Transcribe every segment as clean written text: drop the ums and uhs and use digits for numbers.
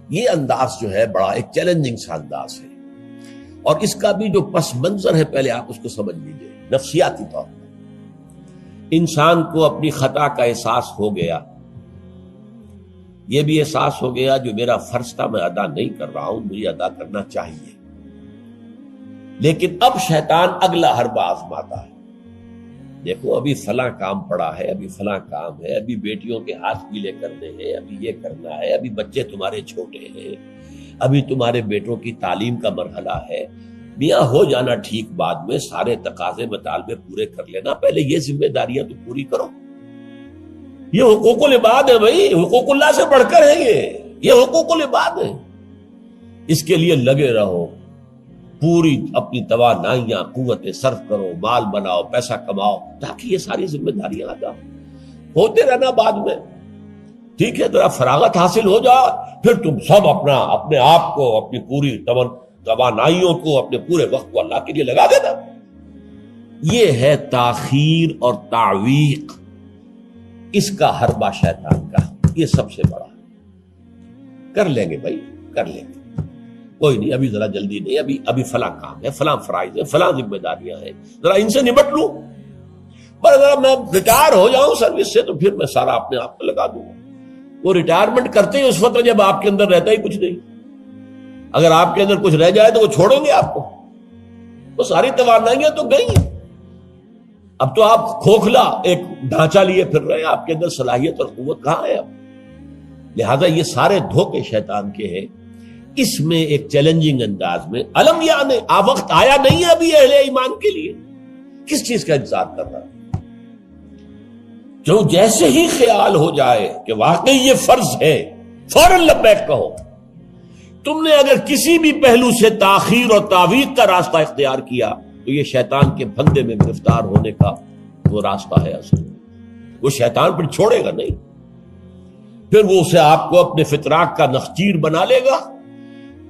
یہ انداز جو ہے بڑا ایک چیلنجنگ سا انداز ہے، اور اس کا بھی جو پس منظر ہے پہلے آپ اس کو سمجھ لیجئے۔ نفسیاتی طور پر انسان کو اپنی خطا کا احساس ہو گیا، یہ بھی احساس ہو گیا جو میرا فرض تھا میں ادا نہیں کر رہا ہوں، مجھے ادا کرنا چاہیے، لیکن اب شیطان اگلا حربہ آزماتا ہے۔ دیکھو ابھی فلاں کام پڑا ہے، ابھی فلاں کام ہے، ابھی بیٹیوں کے ہاتھ گیلے کرنے ہیں، ابھی یہ کرنا ہے، ابھی بچے تمہارے چھوٹے ہیں، ابھی تمہارے بیٹوں کی تعلیم کا مرحلہ ہے، میاں ہو جانا ٹھیک، بعد میں سارے تقاضے مطالبے پورے کر لینا، پہلے یہ ذمہ داریاں تو پوری کرو۔ یہ حقوق العباد ہے بھائی، حقوق اللہ سے بڑھ کر ہے، یہ حقوق العباد ہے، اس کے لیے لگے رہو، پوری اپنی توانائیاں قوتیں صرف کرو، مال بناؤ، پیسہ کماؤ، تاکہ یہ ساری ذمہ داریاں ادا ہوتے رہنا۔ بعد میں ٹھیک ہے ذرا فراغت حاصل ہو جا، پھر تم سب اپنے آپ کو، اپنی پوری توانائیوں کو، اپنے پورے وقت کو اللہ کے لیے لگا دینا۔ یہ ہے تاخیر اور تعویق، اس کا حربہ شیطان کا، یہ سب سے بڑا۔ کر لیں گے بھائی، کر لیں گے، کوئی نہیں، ابھی ذرا جلدی نہیں، ابھی فلاں کام ہے، فلاں فرائض ہے، فلاں ذمہ داریاں ہیں، ذرا ان سے نمٹ لوں، پر اگر میں ریٹائر ہو جاؤں سروس سے تو پھر میں سارا اپنے آپ کو لگا دوں گا۔ وہ ریٹائرمنٹ کرتے ہیں اس وقت جب آپ کے اندر رہتا ہی کچھ نہیں، اگر آپ کے اندر کچھ رہ جائے تو وہ چھوڑیں گے آپ کو، وہ ساری توانائیاں تو گئی ہیں، اب تو آپ کھوکھلا ایک ڈھانچہ لیے پھر رہے ہیں، آپ کے اندر صلاحیت اور قوت کہاں ہے اب؟ لہذا یہ سارے دھوکے شیطان کے ہیں۔ اس میں ایک چیلنجنگ انداز میں علم یعنی وقت آیا نہیں ہے ابھی اہل ایمان کے لیے، کس چیز کا انتظار کر رہا ہے؟ جو جیسے ہی خیال ہو جائے کہ واقعی یہ فرض ہے، فوراً لبیک کہو۔ تم نے اگر کسی بھی پہلو سے تاخیر اور تعویق کا راستہ اختیار کیا تو یہ شیطان کے پھندے میں گرفتار ہونے کا وہ راستہ ہے اصل میں۔ وہ شیطان پھر چھوڑے گا نہیں، پھر وہ اسے آپ کو اپنے فطراک کا نخچیر بنا لے گا،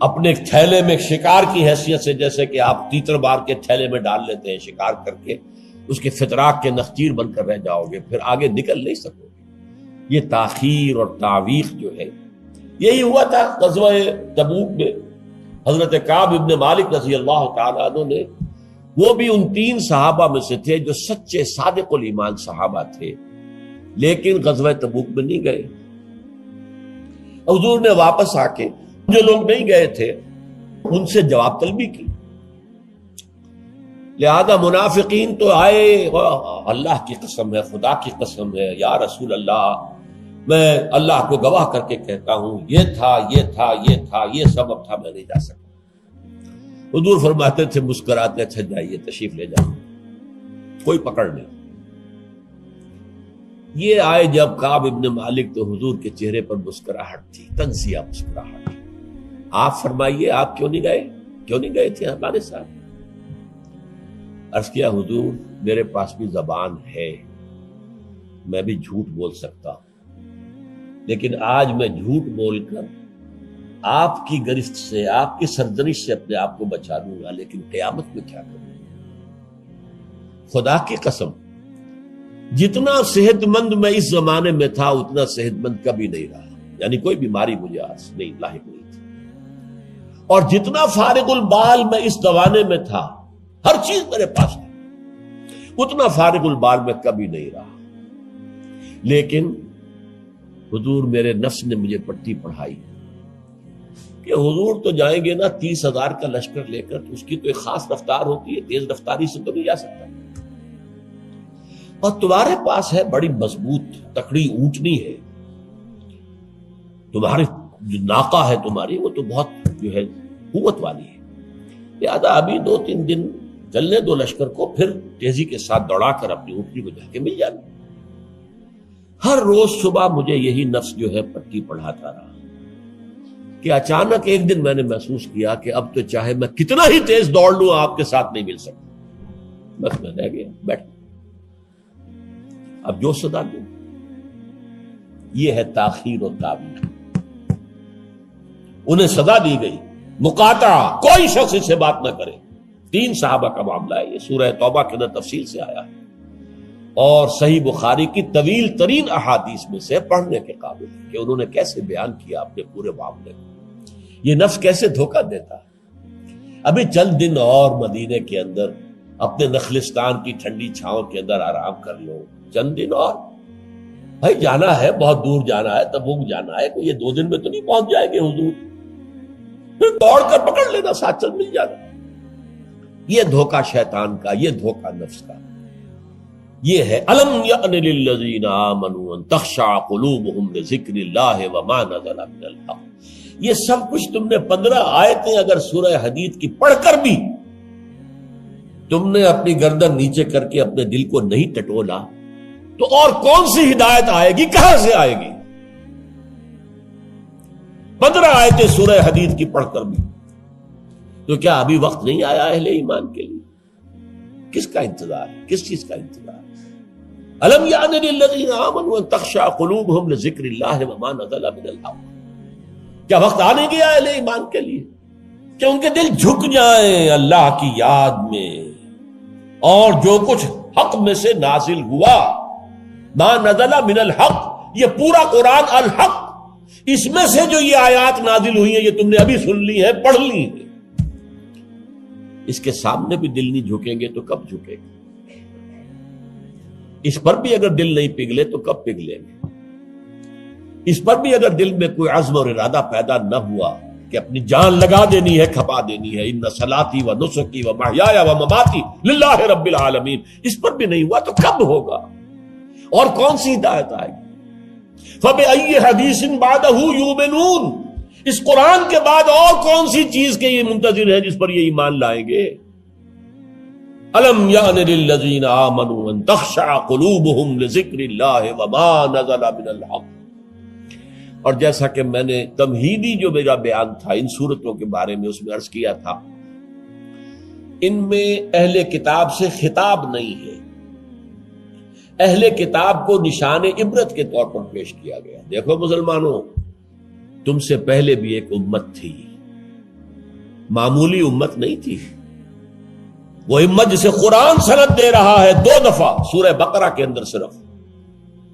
اپنے تھیلے میں شکار کی حیثیت سے، جیسے کہ آپ تیتر بار کے تھیلے میں ڈال لیتے ہیں شکار کر کے، اس کے فطراک کے نخچیر بن کر رہ جاؤ گے، پھر آگے نکل نہیں سکو گے۔ یہ تاخیر اور تعویق جو ہے، یہی ہوا تھا غزوہ تبوک میں۔ حضرت کعب ابن مالک رضی اللہ تعالیٰ عنہ نے، وہ بھی ان 3 صحابہ میں سے تھے جو سچے صادق الایمان صحابہ تھے، لیکن غزوہ تبوک میں نہیں گئے۔ حضور نے واپس آ کے جو لوگ نہیں گئے تھے ان سے جواب طلبی کی، لہذا منافقین تو آئے، اللہ کی قسم ہے، خدا کی قسم ہے، یا رسول اللہ میں اللہ کو گواہ کر کے کہتا ہوں یہ تھا، یہ تھا، یہ تھا، یہ سبب تھا، میں نہیں جا سکتا۔ حضور فرماتے تھے مسکراتے، اچھا جائیے تشریف لے جاؤ، کوئی پکڑ نہیں۔ یہ آئے جب کعب ابن مالک تو حضور کے چہرے پر مسکراہٹ تھی، تنزیہ مسکراہٹ۔ آپ فرمائیے آپ کیوں نہیں گئے، کیوں نہیں گئے تھے ہمارے ساتھ؟ عرض کیا حضور میرے پاس بھی زبان ہے، میں بھی جھوٹ بول سکتا ہوں، لیکن آج میں جھوٹ بول کر آپ کی گرفت سے، آپ کی سرزنش سے اپنے آپ کو بچا لوں گا، لیکن قیامت میں کیا کروں؟ خدا کی قسم جتنا صحت مند میں اس زمانے میں تھا اتنا صحت مند کبھی نہیں رہا، یعنی کوئی بیماری مجھے آج نہیں لاحق نہیں تھی، اور جتنا فارغ البال میں اس زمانے میں تھا، ہر چیز میرے پاس تھی، اتنا فارغ البال میں کبھی نہیں رہا۔ لیکن حضور میرے نفس نے مجھے پٹی پڑھائی کہ حضور تو جائیں گے نا 30,000 کا لشکر لے کر، تو اس کی تو ایک خاص رفتار ہوتی ہے، تیز رفتاری سے تو نہیں جا سکتا، اور تمہارے پاس ہے بڑی مضبوط تکڑی اونٹنی ہے، تمہاری جو ناقہ ہے تمہاری وہ تو بہت جو ہے قوت والی ہے، لہذا ابھی 2-3 دن چلنے دو لشکر کو، پھر تیزی کے ساتھ دوڑا کر اپنی اونٹنی کو جا کے مل جانا۔ ہر روز صبح مجھے یہی نفس جو ہے پٹی پڑھاتا رہا کہ اچانک ایک دن میں نے محسوس کیا کہ اب تو چاہے میں کتنا ہی تیز دوڑ لوں آپ کے ساتھ نہیں مل سکتا، بس میں رہ گیا بیٹھ، اب جو صدا دوں۔ یہ ہے تاخیر و تعویق۔ انہیں سزا دی گئی، مقاطعہ، کوئی شخص اس سے بات نہ کرے۔ 3 صحابہ کا معاملہ ہے، یہ سورہ توبہ کے اندر تفصیل سے آیا ہے، اور صحیح بخاری کی طویل ترین احادیث میں سے پڑھنے کے قابل ہے کہ انہوں نے کیسے بیان کیا اپنے پورے معاملے کو۔ یہ نفس کیسے دھوکہ دیتا ہے؟ ابھی چند دن اور مدینے کے اندر اپنے نخلستان کی ٹھنڈی چھاؤں کے اندر آرام کر لو، چند دن اور، بھائی جانا ہے، بہت دور جانا ہے، تبوک جانا ہے، کوئی یہ 2 دن میں تو نہیں پہنچ جائے گے حضور، پھر دوڑ کر پکڑ لینا، ساتھ چل مل جانا۔ یہ دھوکہ شیطان کا، یہ دھوکہ نفس کا، یہ ہے الم یأن للذین آمنوا ان تخشع قلوبہم لذکر اللہ وما نزل من الحق۔ یہ سب کچھ تم نے 15 آیتیں اگر سورہ حدید کی پڑھ کر بھی تم نے اپنی گردن نیچے کر کے اپنے دل کو نہیں ٹٹولا تو اور کون سی ہدایت آئے گی، کہاں سے آئے گی؟ 15 آیتیں سورہ حدید کی پڑھ کر بھی، تو کیا ابھی وقت نہیں آیا اہل ایمان کے لیے؟ کس کا انتظار ہے؟ کس چیز کا انتظار ہے؟ الم یعن للذین آمنوا ان تخشع قلوبہم لذکر اللہ وما نزل من الحق۔ کیا وقت آنے گیا اہل ایمان کے لیے کہ ان کے دل جھک جائیں اللہ کی یاد میں، اور جو کچھ حق میں سے نازل ہوا، ما نزل من الحق، یہ پورا قرآن الحق، اس میں سے جو یہ آیات نازل ہوئی ہیں یہ تم نے ابھی سن لی ہے، پڑھ لی ہیں، اس کے سامنے بھی دل نہیں جھکیں گے تو کب جھکیں گے؟ اس پر بھی اگر دل نہیں پگھلے تو کب پگھلیں گے؟ اس پر بھی اگر دل میں کوئی عزم اور ارادہ پیدا نہ ہوا کہ اپنی جان لگا دینی ہے، کھپا دینی ہے، ان صلاتی و نسکی و محیایا و مماتی للہ رب العالمین، اس پر بھی نہیں ہوا تو کب ہوگا؟ اور کون سی ہدایت آئے گی؟ فبأی حدیث بعدہ یؤمنون، اس قرآن کے بعد اور کون سی چیز کے یہ منتظر ہیں جس پر یہ ایمان لائیں گے؟ الم یعن للذین آمنوا ان تخشع قلوبہم لذکر اللہ وما نزل من الحق۔ اور جیسا کہ میں نے تمہیدی جو میرا بیان تھا ان صورتوں کے بارے میں، اس میں عرض کیا تھا ان میں اہل کتاب سے خطاب نہیں ہے، اہل کتاب کو نشان عبرت کے طور پر پیش کیا گیا۔ دیکھو مسلمانوں، تم سے پہلے بھی ایک امت تھی، معمولی امت نہیں تھی، وہ امت جسے قرآن سند دے رہا ہے 2 دفعہ سورہ بقرہ کے اندر صرف،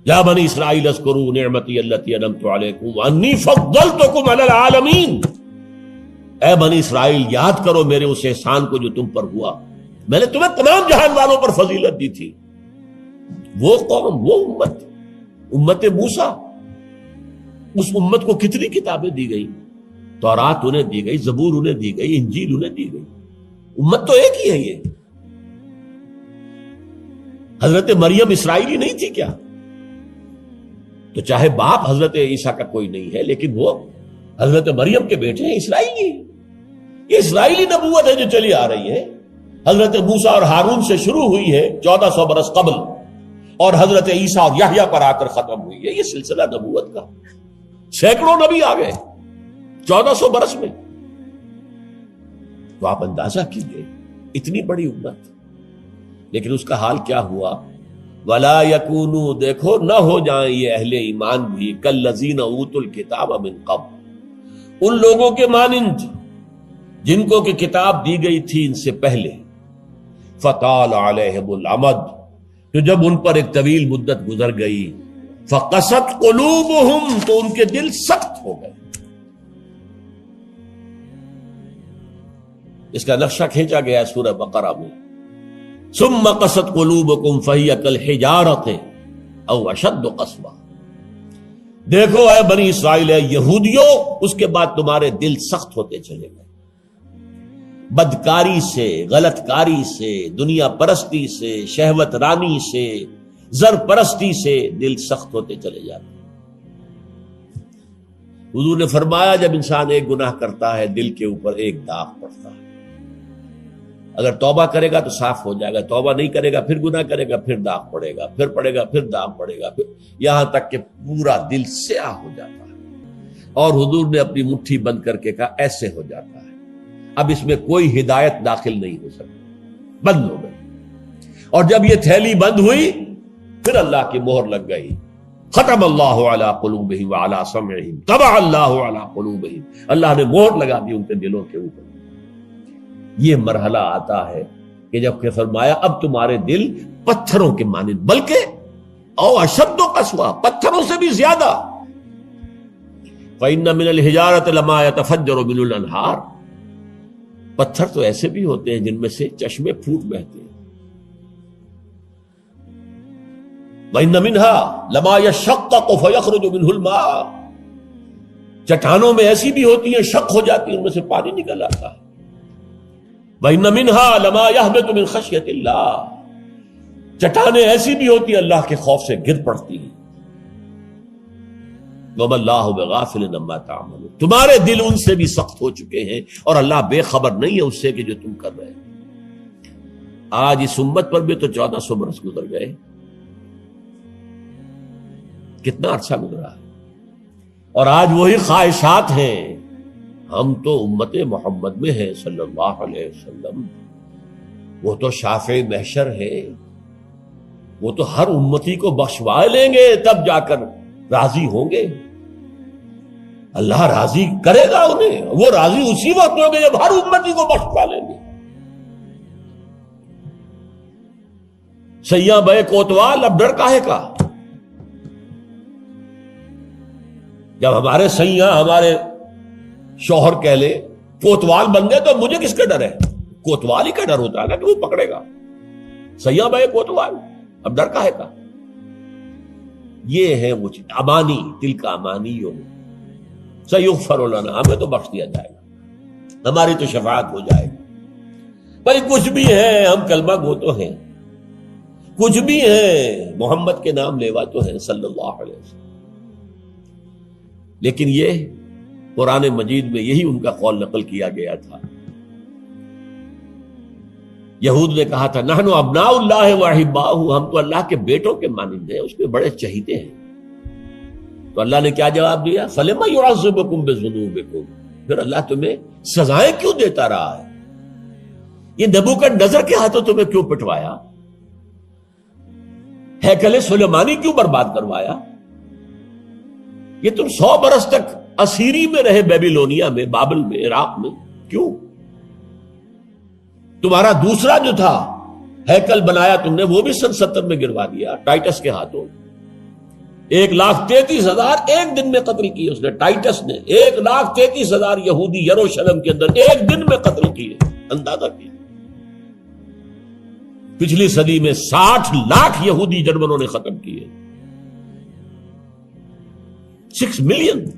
یا بنی اسرائیل اذکروا نعمتی التی انعمت علیکم وانی فضلتکم علی العالمین، اے بنی اسرائیل یاد کرو میرے اس احسان کو جو تم پر ہوا، میں نے تمہیں تمام جہان والوں پر فضیلت دی تھی۔ وہ قوم، وہ امت، امت موسیٰ، اس امت کو کتنی کتابیں دی گئی، تورات انہیں دی گئی، زبور انہیں دی گئی، انجیل انہیں دی گئی، امت تو ایک ہی ہے۔ یہ حضرت مریم اسرائیلی نہیں تھی کیا؟ تو چاہے باپ حضرت عیسیٰ کا کوئی نہیں ہے لیکن وہ حضرت مریم کے بیٹے ہیں، اسرائیلی، یہ اسرائیلی نبوت ہے جو چلی آ رہی ہے، حضرت موسیٰ اور ہارون سے شروع ہوئی ہے 1400 برس قبل، اور حضرت عیسیٰ اور یحییٰ پر آ کر ختم ہوئی ہے۔ یہ سلسلہ نبوت کا، سینکڑوں نبی آ گئے 1400 برس میں، تو آپ اندازہ کیجئے اتنی بڑی امت، لیکن اس کا حال کیا ہوا؟ وَلَا يَكُونُوا، دیکھو نہ ہو جائیں یہ اہل ایمان بھی كَالَّذِينَ أُوتُوا الْكِتَابَ مِن قَبْلُ، ان لوگوں کے مانند جن کو کہ کتاب دی گئی تھی ان سے پہلے، فَطَالَ عَلَيْهِمُ الْأَمَدُ، تو جب ان پر ایک طویل مدت گزر گئی، فَقَسَتْ قُلُوبُهُمْ، تو ان کے دل سخت ہو گئے۔ اس کا نقشہ کھینچا گیا سورہ بقرہ میں، ثم قست قلوبکم فہی کالحجارۃ او اشد قسوہ، دیکھو اے بنی اسرائیل، اے یہودیوں، اس کے بعد تمہارے دل سخت ہوتے چلے گئے، بدکاری سے، غلط کاری سے، دنیا پرستی سے، شہوت رانی سے، زر پرستی سے دل سخت ہوتے چلے جاتے ہیں۔ حضور نے فرمایا جب انسان ایک گناہ کرتا ہے دل کے اوپر ایک داغ پڑتا ہے، اگر توبہ کرے گا تو صاف ہو جائے گا، توبہ نہیں کرے گا پھر گناہ کرے گا، پھر داغ پڑے گا، پھر پڑے گا، پھر داغ پڑے گا، پھر یہاں تک کہ پورا دل سیاہ ہو جاتا ہے۔ اور حضور نے اپنی مٹھی بند کر کے کہا ایسے ہو جاتا ہے، اب اس میں کوئی ہدایت داخل نہیں ہو سکتی، بند ہو گئی۔ اور جب یہ تھیلی بند ہوئی پھر اللہ کی مہر لگ گئی، ختم اللہ علی قلوبہم وعلی سمعہم طبع اللہ علی قلوبہم، اللہ نے مہر لگا دی ان کے دلوں کے اوپر۔ یہ مرحلہ آتا ہے کہ جب کہ فرمایا اب تمہارے دل پتھروں کے مانند، بلکہ او اشد قسوہ، پتھروں سے بھی زیادہ، فَإِنَّ مِنَ الْحِجَارَةِ لَمَا يَتَفَجَّرُ مِنْهُ الْأَنْهَارُ، پتھر تو ایسے بھی ہوتے ہیں جن میں سے چشمے پھوٹ بہتے ہیں. وَإِنَّ مِنْهَا لَمَا يَشَّقَّقُ فَيَخْرُجُ مِنْهُ الْمَاءُ، چٹانوں میں ایسی بھی ہوتی ہیں شق ہو جاتی ہیں ان میں سے پانی نکل آتا ہے. وَإِنَّ مِنْهَا لَمَا يَهْبِطُ مِنْ خَشْيَةِ اللَّهِ، چٹانیں ایسی بھی ہوتی ہیں اللہ کے خوف سے گر پڑتی ہیں. وَمَا اللَّهُ بِغَافِلٍ عَمَّا تَعْمَلُونَ، تمہارے دل ان سے بھی سخت ہو چکے ہیں اور اللہ بے خبر نہیں ہے اس سے کہ جو تم کر رہے ہیں. آج اس امت پر بھی تو 1400 برس گزر گئے، کتنا عرصہ گزرا ہے، اور آج وہی خواہشات ہیں. ہم تو امت محمد میں ہیں صلی اللہ علیہ وسلم، وہ تو شافع محشر ہے، وہ تو ہر امتی کو بخشوا لیں گے تب جا کر راضی ہوں گے. اللہ راضی کرے گا انہیں، وہ راضی اسی وقت ہوں گے جب ہر امتی کو بخشوا لیں گے. سیاں بے کوتوال، اب ڈر کاہے کا؟ جب ہمارے سیاں ہمارے شوہر کہہ لے کوتوال بن گئے تو مجھے کس کا ڈر ہے؟ کوتوال ہی کا ڈر ہوتا ہے نا کہ وہ پکڑے گا. سیاں بے کوتوال، اب ڈر کاہے کا؟ یہ ہے وہ چیز، امانی، دل کا امانی ہو. سیغفر لنا، ہمیں تو بخش دیا جائے گا، ہماری تو شفاعت ہو جائے گی. بھائی کچھ بھی ہے، ہم کلمہ گو تو ہیں، کچھ بھی ہیں، محمد کے نام لیوا تو ہیں صلی اللہ علیہ وسلم. لیکن یہ قرآن مجید میں یہی ان کا قول نقل کیا گیا تھا. یہود نے کہا تھا نحن ابناء اللہ واحباؤہ، ہم تو اللہ کے بیٹوں کے مانند ہیں، اس کے بڑے چہیتے ہیں. تو اللہ نے کیا جواب دیا؟ فلما يعذبكم بذنوبكم، پھر اللہ تمہیں سزائیں کیوں دیتا رہا ہے؟ یہ نبوکدنضر کے ہاتھوں تمہیں کیوں پٹوایا؟ ہیکل سلیمانی کیوں برباد کروایا؟ یہ تم 100 برس تک اسیری میں رہے، بیبیلونیا میں، بابل میں، عراق میں، کیوں؟ تمہارا دوسرا جو تھا ہیکل بنایا تم نے، وہ بھی سن 70 میں گروا دیا ٹائٹس کے ہاتھوں. 1,33,000 ایک دن میں قتل کیے اس نے، ٹائٹس نے 1,33,000 یہودی یروشلم کے اندر ایک دن میں قتل کیے. اندازہ کیے پچھلی صدی میں 60 لاکھ یہودی جرمنوں نے ختم کیے. 6 ملین.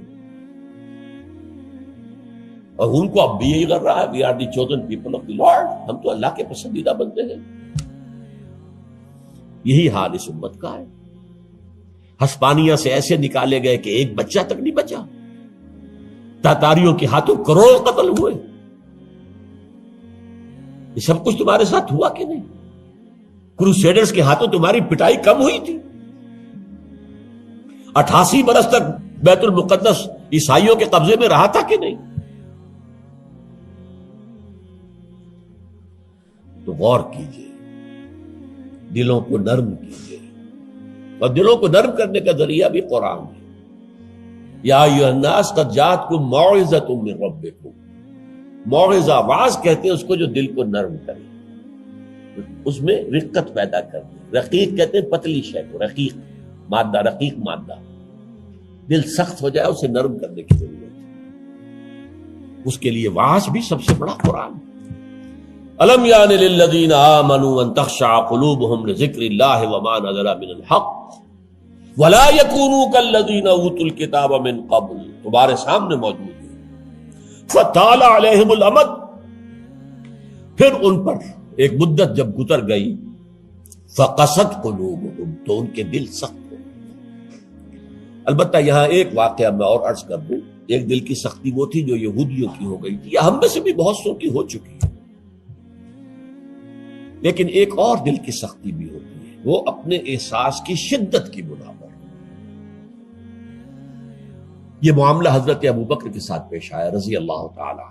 اور ان کو اب بھی یہی کر رہا ہے، we are the chosen people of the lord, ہم تو اللہ کے پسندیدہ بندے ہیں. یہی حال اس امت کا ہے. ہسپانیہ سے ایسے نکالے گئے کہ ایک بچہ تک نہیں بچا. تاتاریوں کے ہاتھوں کروڑ قتل ہوئے. یہ سب کچھ تمہارے ساتھ ہوا کہ نہیں؟ کروسیڈرز کے ہاتھوں تمہاری پٹائی کم ہوئی تھی؟ 88 برس تک بیت المقدس عیسائیوں کے قبضے میں رہا تھا کہ نہیں؟ تو غور کیجئے، دلوں کو نرم کیجئے، اور دلوں کو نرم کرنے کا ذریعہ بھی قرآن ہے. یا ایھا الناس قد جاءتکم موعظۃ من ربکم. موعظہ، واعظ کہتے ہیں اس کو جو دل کو نرم کرے، اس میں رقت پیدا کرے. رقیق کہتے ہیں پتلی شے کو، رقیق مادہ، رقیق مادہ. دل سخت ہو جائے اسے نرم کرنے کی ضرورت ہے. اس کے لیے واعظ بھی سب سے بڑا قرآن. الم یان للذین آمنوا ان تخشع قلوبهم لذکر اللہ وما نزل من الحق ولا یکونوا کالذین اوتوا الکتاب من قبل. تمہارے سامنے موجود ہے. فطال علیہم الامد، پھر ان پر ایک مدت جب گزر گئی، فقست قلوبهم، تو ان کے دل سخت ہو. البتہ یہاں ایک واقعہ میں اور عرض کر دوں. ایک دل کی سختی وہ تھی جو یہودیوں کی ہو گئی تھی، یا ہم میں سے بھی بہت سو کی ہو چکی ہے. لیکن ایک اور دل کی سختی بھی ہوتی ہے، وہ اپنے احساس کی شدت کی بنا پر. یہ معاملہ حضرت ابوبکر کے ساتھ پیش آیا رضی اللہ تعالی.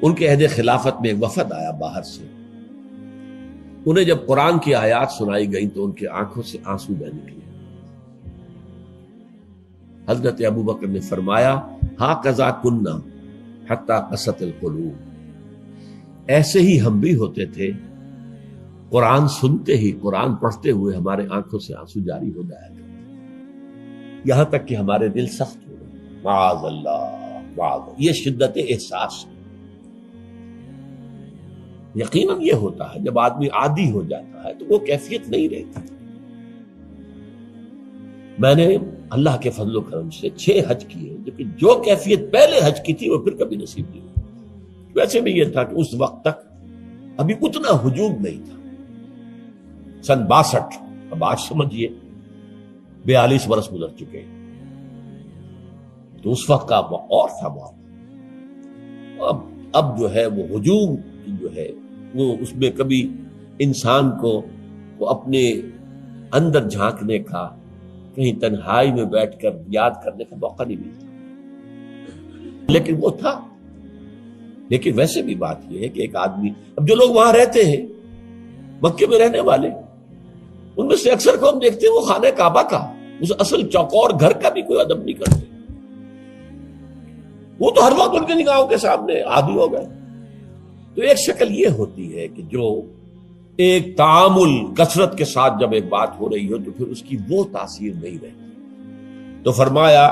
ان کے عہد خلافت میں ایک وفد آیا باہر سے. انہیں جب قرآن کی آیات سنائی گئی تو ان کی آنکھوں سے آنسو بہ نکلے. حضرت ابوبکر نے فرمایا ہاکذا کنا حتی قست القلوب. ایسے ہی ہم بھی ہوتے تھے، قرآن سنتے ہی، قرآن پڑھتے ہوئے ہمارے آنکھوں سے آنسو جاری ہو جایا تھا، یہاں تک کہ ہمارے دل سخت ہو گئے. معاذ اللہ، معاذ اللہ، یہ شدت احساس ہے۔ یقیناً یہ ہوتا ہے جب آدمی عادی ہو جاتا ہے تو وہ کیفیت نہیں رہتی۔ میں نے اللہ کے فضل و کرم سے 6 حج کیے، لیکن جو کیفیت پہلے حج کی تھی وہ پھر کبھی نصیب نہیں ہوئی۔ ویسے بھی یہ تھا کہ اس وقت تک ابھی اتنا ہجوم نہیں تھا۔ سن 62، اب آج سمجھیے 42 برس گزر چکے، تو اس وقت کا اور تھا معاملہ۔ اب جو ہے وہ ہجوم جو ہے وہ اس میں کبھی انسان کو اپنے اندر جھانکنے کا، کہیں تنہائی میں بیٹھ کر یاد کرنے کا موقع نہیں ملتا، لیکن وہ تھا۔ لیکن ویسے بھی بات یہ ہے کہ ایک آدمی، اب جو لوگ وہاں رہتے ہیں مکے میں رہنے والے، ان میں سے اکثر کو ہم دیکھتے ہیں وہ خانہ کعبہ کا، اس اصل چوکور گھر کا بھی کوئی ادب نہیں کرتے۔ وہ تو ہر وقت ان کے نگاہوں کے سامنے عادی ہو گئے۔ تو ایک شکل یہ ہوتی ہے کہ جو ایک تعامل کثرت کے ساتھ جب ایک بات ہو رہی ہو تو پھر اس کی وہ تاثیر نہیں رہتی۔ تو فرمایا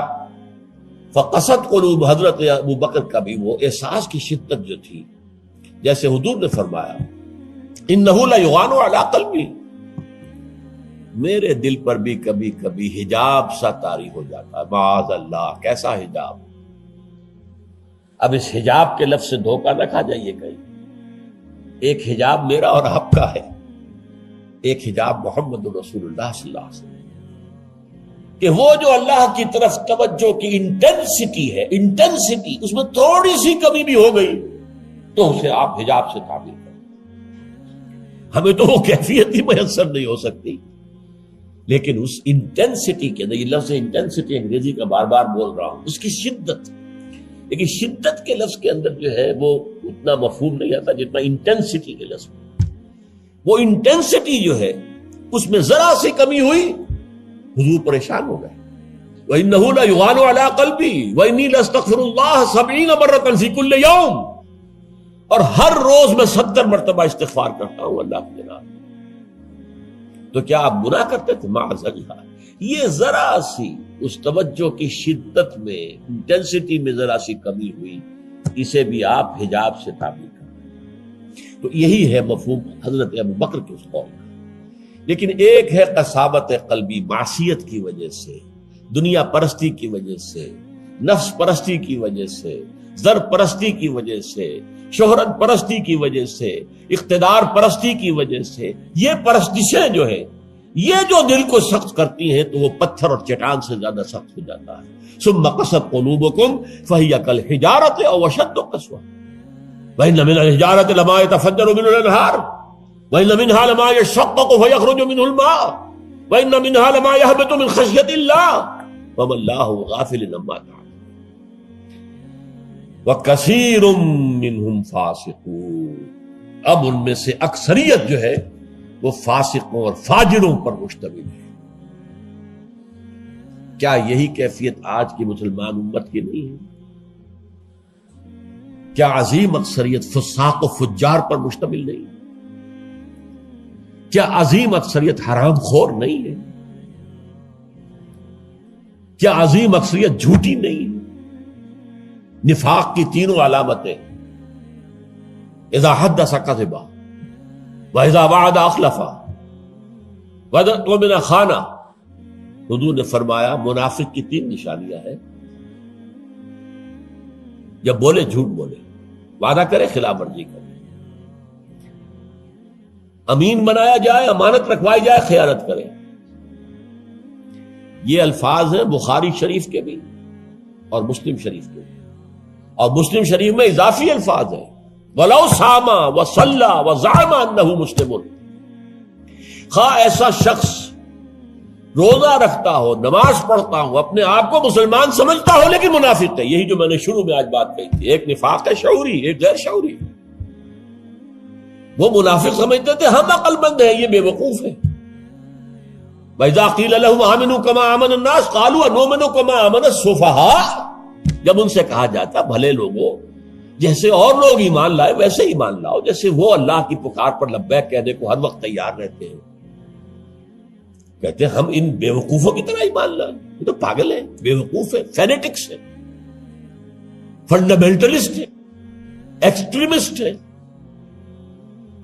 فقست قلوب، حضرت ابو بکر کا بھی وہ احساس کی شدت جو تھی، جیسے حضور نے فرمایا انہ لیغان علی قلبی، میرے دل پر بھی کبھی کبھی حجاب سا طاری ہو جاتا ہے۔ معاذ اللہ، کیسا حجاب؟ اب اس حجاب کے لفظ سے دھوکہ نہ کھا جائیے کہیں۔ ایک حجاب میرا اور آپ کا ہے، ایک حجاب محمد رسول اللہ صلی اللہ علیہ وسلم، کہ وہ جو اللہ کی طرف توجہ کی انٹینسٹی ہے، انٹینسٹی اس میں تھوڑی سی کمی بھی ہو گئی تو اسے آپ حجاب سے تعبیر کریں۔ ہمیں تو وہ کیفیت ہی میسر نہیں ہو سکتی، لیکن اس انٹینسٹی کے اندر، یہ لفظ انٹینسٹی انگریزی کا بار بار بول رہا ہوں، اس کی شدت، لیکن شدت کے لفظ کے اندر جو ہے وہ اتنا مفہوم نہیں آتا جتنا انٹینسٹی کے لفظ میں۔ وہ انٹینسٹی جو ہے اس میں ذرا سی کمی ہوئی، حضور پریشان ہو گئے۔ وَإِنَّهُ لَيُغَانُ عَلَىٰ قَلْبِي وَإِنِّي لَأَسْتَغْفِرُ اللَّهَ 70 مَرَّةً فِي كُلِّ يَوْمٍ، اور ہر روز میں 70 مرتبہ استغفار کرتا ہوں اللہ کی جناب۔ تو کیا آپ گناہ کرتے تھے؟ معاذ اللہ۔ یہ ذرا سی اس توجہ کی شدت میں، انٹینسٹی میں ذرا سی کمی ہوئی، اسے بھی آپ حجاب سے تعبیر کریں۔ تو یہی ہے مفہوم حضرت ابو بکر کے اس قول کا۔ لیکن ایک ہے قساوت قلبی، معصیت کی وجہ سے، دنیا پرستی کی وجہ سے، نفس پرستی کی وجہ سے، زر پرستی کی وجہ سے، شہرت پرستی کی وجہ سے، اقتدار پرستی کی وجہ سے، یہ پرستشیں جو ہے یہ جو دل کو سخت کرتی ہیں تو وہ پتھر اور چٹان سے زیادہ سخت ہو جاتا ہے۔ ثم قست قلوبکم فہی کالحجارۃ او اشد قسوۃ وان من الحجارۃ لما يتفجر منه الانہار وان منها لما يشقق فيخرج منه الماء وان منها لما يهبط من خشیۃ اللہ وما اللہ غافل عما تعملون وکثیر منهم فاسقون۔ اب ان میں سے اکثریت جو ہے وہ فاسقوں اور فاجروں پر مشتمل ہے۔ کیا یہی کیفیت آج کی مسلمان امت کی نہیں ہے؟ کیا عظیم اکثریت فساق و فجار پر مشتمل نہیں؟ کیا عظیم اکثریت حرام خور نہیں ہے؟ کیا عظیم اکثریت جھوٹی نہیں ہے؟ نفاق کی تینوں علامتیں، اذا حدث کذب وَإِذَا وَعَدَ أَخْلَفَ وَإِذَا اؤْتُمِنَ خَانَ۔ حضور نے فرمایا منافق کی 3 نشانیاں ہیں، جب بولے جھوٹ بولے، وعدہ کرے خلاف ورزی کرے، امین بنایا جائے، امانت رکھوائی جائے، خیانت کرے۔ یہ الفاظ ہیں بخاری شریف کے بھی اور مسلم شریف کے بھی، اور مسلم شریف میں اضافی الفاظ ہیں وَلَوْ صَامَ وَصَلَّى وَزَعَمَ أَنَّهُ مُسْلِمٌ۔ خواہ ایسا شخص روزہ رکھتا ہو، نماز پڑھتا ہو، اپنے آپ کو مسلمان سمجھتا ہو، لیکن منافق ہے۔ یہی جو میں نے شروع میں آج بات کہی تھی، ایک نفاق ہے شعوری، ایک غیر شعوری۔ وہ منافق سمجھتے تھے ہم عقل مند ہیں، یہ بے وقوف ہے۔ وَإِذَا قِيلَ لَهُمْ آمِنُوا كَمَا آمَنَ النَّاسُ قَالُوا أَنُؤْمِنُ كَمَا آمَنَ السُّفَهَاءُ۔ جب ان سے کہا جاتا بھلے لوگوں، جیسے اور لوگ ایمان لائے ویسے ایمان لاؤ، جیسے وہ اللہ کی پکار پر لبیک کہنے کو ہر وقت تیار رہتے ہیں، کہتے ہیں ہم ان بے وقوفوں کی طرح ایمان لائیں۔ یہ تو پاگل ہیں، بے وقوف ہیں، فینیٹکس ہیں۔ فنڈامنٹلسٹ ہے، ایکسٹریمسٹ ہے.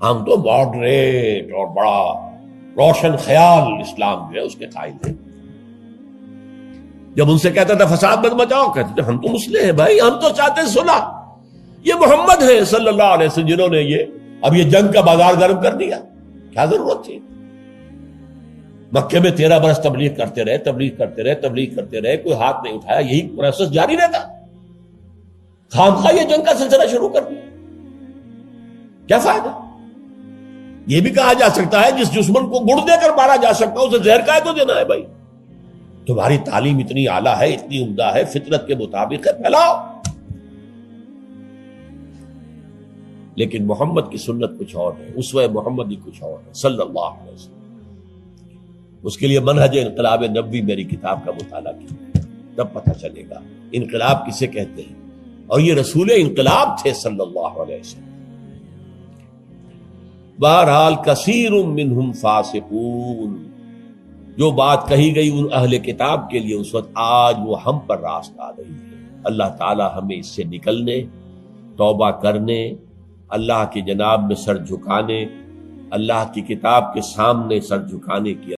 ہم تو ماڈریٹ اور بڑا روشن خیال اسلام جو ہے اس کے قائل ہیں. جب ان سے کہتا تھا فساد مت مچاؤ، کہتے تھے ہم تو مسلم ہیں بھائی، ہم تو چاہتے ہیں صلح. یہ محمد ہے صلی اللہ علیہ وسلم جنہوں نے اب یہ جنگ کا بازار گرم کر دیا. کیا ضرورت تھی؟ مکے میں 13 برس تبلیغ کرتے رہے، کوئی ہاتھ نہیں اٹھایا، یہی پروسیس جاری رہتا. خامخواہ یہ جنگ کا سلسلہ شروع کر دیا، کیا فائدہ؟ یہ بھی کہا جا سکتا ہے جس دشمن کو گڑ دے کر مارا جا سکتا ہے اسے زہر کا تو دینا ہے. بھائی تمہاری تعلیم اتنی اعلیٰ ہے، اتنی عمدہ ہے، فطرت کے مطابق ہے، پھیلاؤ. لیکن محمد کی سنت کچھ اور ہے، اسوہ محمد ہی کچھ اور ہے صلی اللہ علیہ وسلم. اس کے لیے منہج انقلاب نبوی میری کتاب کا مطالعہ کیا، تب پتہ چلے گا انقلاب کسے کہتے ہیں. اور یہ رسول انقلاب تھے صلی اللہ علیہ وسلم. بہرحال کثیر منہم فاسقون، جو بات کہی گئی ان اہل کتاب کے لیے اس وقت، آج وہ ہم پر راست آ رہی ہے. اللہ تعالی ہمیں اس سے نکلنے، توبہ کرنے، اللہ کی جناب میں سر جھکانے، اللہ کی کتاب کے سامنے سر جھکانے کی